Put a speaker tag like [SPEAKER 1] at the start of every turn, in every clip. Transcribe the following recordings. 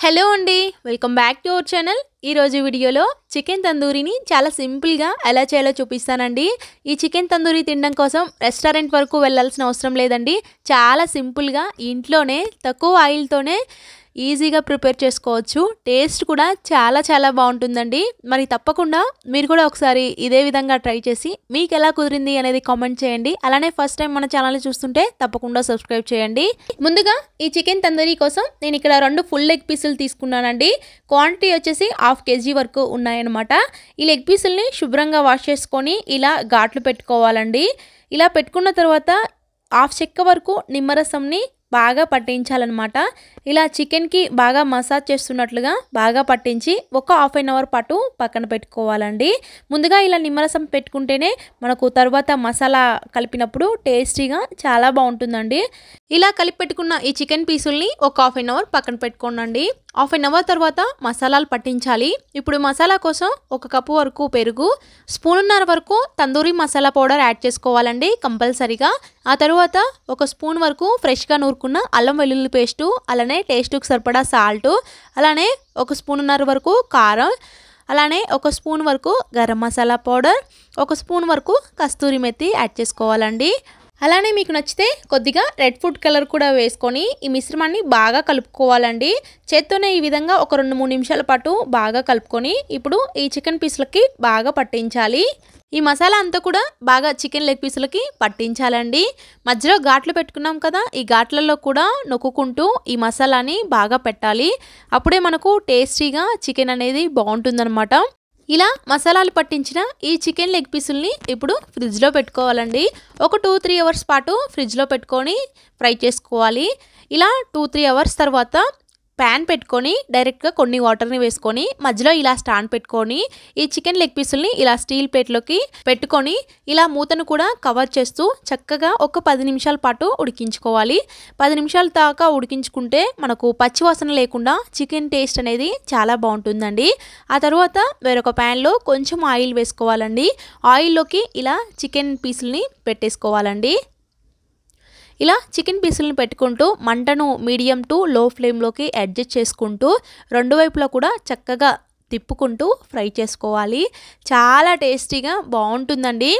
[SPEAKER 1] Hello అండి, welcome back to our channel. ఈరోజు వీడియోలో చికెన్ తందూరిని చాలా సింపుల్గా ఎలా చేయాలో చూపిస్తానండి. ఈ చికెన్ తందూరి తినడం కోసం రెస్టారెంట్ వరకు వెళ్ళాల్సిన అవసరం లేదండి. చాలా సింపుల్గా ఇంట్లోనే తక్కువ ఆయిల్తోనే ఈజీగా ప్రిపేర్ చేసుకోవచ్చు. టేస్ట్ కూడా చాలా బాగుంటుందండి. మరి తప్పకుండా మీరు కూడా ఒకసారి ఇదే విధంగా ట్రై చేసి మీకు ఎలా కుదిరింది అనేది కామెంట్ చేయండి. అలానే ఫస్ట్ టైం మన ఛానల్ని చూస్తుంటే తప్పకుండా సబ్స్క్రైబ్ చేయండి. ముందుగా ఈ చికెన్ తందూరి కోసం నేను ఇక్కడ 2 ఫుల్ లెగ్ పీసులు తీసుకున్నానండి. క్వాంటిటీ వచ్చేసి 1/2 kg వరకు ఉన్నాయన్నమాట. ఈ లెగ్ పీసుల్ని శుభ్రంగా వాష్ చేసుకొని ఇలా ఘాట్లు పెట్టుకోవాలండి. ఇలా పెట్టుకున్న తర్వాత 1/2 చెక్క వరకు నిమ్మరసంని బాగా పట్టించాలన్నమాట. ఇలా చికెన్కి బాగా మసాజ్ చేస్తున్నట్లుగా బాగా పట్టించి ఒక 1/2 అవర్ పాటు పక్కన పెట్టుకోవాలండి. ముందుగా ఇలా నిమ్మరసం పెట్టుకుంటేనే మనకు తర్వాత మసాలా కలిపినప్పుడు టేస్టీగా చాలా బాగుంటుందండి. ఇలా కలిపి పెట్టుకున్న ఈ చికెన్ పీసుల్ని ఒక 1/2 అవర్ పక్కన పెట్టుకోండి. 1/2 అవర్ తర్వాత మసాలాలు పట్టించాలి. ఇప్పుడు మసాలా కోసం 1 కప్పు వరకు పెరుగు, 1.5 స్పూన్ వరకు తందూరి మసాలా పౌడర్ యాడ్ చేసుకోవాలండి కంపల్సరీగా. ఆ తర్వాత 1 స్పూన్ వరకు ఫ్రెష్గా నూరుకున్న అల్లం వెల్లుల్లి పేస్టు, అలానే టేస్ట్కి సరిపడా సాల్టు, అలానే 1.5 స్పూన్ వరకు కారం, అలానే 1 స్పూన్ వరకు గరం మసాలా పౌడర్, 1 స్పూన్ వరకు కస్తూరి మెత్తి యాడ్ చేసుకోవాలండి. అలానే మీకు నచ్చితే కొద్దిగా రెడ్ ఫుడ్ కలర్ కూడా వేసుకొని ఈ మిశ్రమాన్ని బాగా కలుపుకోవాలండి. చేత్తోనే ఈ విధంగా ఒక 2-3 నిమిషాల పాటు బాగా కలుపుకొని ఇప్పుడు ఈ చికెన్ పీసులకి బాగా పట్టించాలి. ఈ మసాలా అంతా కూడా బాగా చికెన్ లెగ్ పీసులకి పట్టించాలండి. మధ్యలో ఘాట్లు పెట్టుకున్నాం కదా, ఈ ఘాట్లలో కూడా నొక్కుంటూ ఈ మసాలాని బాగా పెట్టాలి. అప్పుడే మనకు టేస్టీగా చికెన్ అనేది బాగుంటుందన్నమాట. ఇలా మసాలాలు పట్టించిన ఈ చికెన్ లెగ్ పీసుల్ని ఇప్పుడు ఫ్రిడ్జ్లో పెట్టుకోవాలండి. ఒక 2-3 అవర్స్ పాటు ఫ్రిడ్జ్లో పెట్టుకొని ఫ్రై చేసుకోవాలి. ఇలా 2-3 అవర్స్ తర్వాత ప్యాన్ పెట్టుకొని డైరెక్ట్గా కొన్ని వాటర్ని వేసుకొని మధ్యలో ఇలా స్టాండ్ పెట్టుకొని ఈ చికెన్ లెగ్ పీసుల్ని ఇలా స్టీల్ ప్లేట్లోకి పెట్టుకొని ఇలా మూతను కూడా కవర్ చేస్తూ చక్కగా ఒక 10 నిమిషాల పాటు ఉడికించుకోవాలి. 10 నిమిషాల దాకా ఉడికించుకుంటే మనకు పచ్చివాసన లేకుండా చికెన్ టేస్ట్ అనేది చాలా బాగుంటుందండి. ఆ తర్వాత వేరొక ప్యాన్లో కొంచెం ఆయిల్ వేసుకోవాలండి. ఆయిల్లోకి ఇలా చికెన్ పీసుల్ని పెట్టేసుకోవాలండి. ఇలా చికెన్ పీసులను పెట్టుకుంటూ మంటను మీడియం టు లో ఫ్లేమ్లోకి అడ్జస్ట్ చేసుకుంటూ 2 వైపులా కూడా చక్కగా తిప్పుకుంటూ ఫ్రై చేసుకోవాలి. చాలా టేస్టీగా బాగుంటుందండి.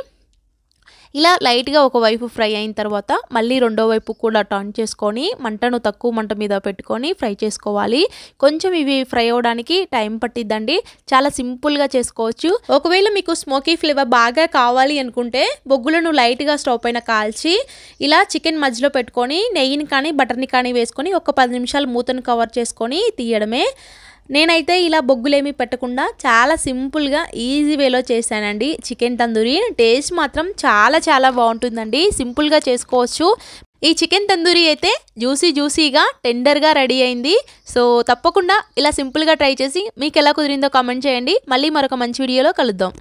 [SPEAKER 1] ఇలా లైట్గా ఒకవైపు ఫ్రై అయిన తర్వాత మళ్ళీ రెండో వైపు కూడా టర్న్ చేసుకొని మంటను తక్కువ మంట మీద పెట్టుకొని ఫ్రై చేసుకోవాలి. కొంచెం ఇవి ఫ్రై అవ్వడానికి టైం పట్టిద్దండి. చాలా సింపుల్గా చేసుకోవచ్చు. ఒకవేళ మీకు స్మోకీ ఫ్లేవర్ బాగా కావాలి అనుకుంటే బొగ్గులను లైట్గా స్టవ్ పైన కాల్చి ఇలా చికెన్ మధ్యలో పెట్టుకొని నెయ్యిని కానీ బటర్ని కానీ వేసుకొని ఒక 10 నిమిషాలు మూతను కవర్ చేసుకొని తీయడమే. నేనైతే ఇలా బొగ్గులేమీ పెట్టకుండా చాలా సింపుల్గా ఈజీ వేలో చేశానండి చికెన్ తందూరి. టేస్ట్ మాత్రం చాలా బాగుంటుందండి. సింపుల్గా చేసుకోవచ్చు. ఈ చికెన్ తందూరి అయితే జ్యూసీగా టెండర్గా రెడీ అయింది. సో తప్పకుండా ఇలా సింపుల్గా ట్రై చేసి మీకు ఎలా కుదిరిందో కామెంట్ చేయండి. మళ్ళీ మరొక మంచి వీడియోలో కలుద్దాం.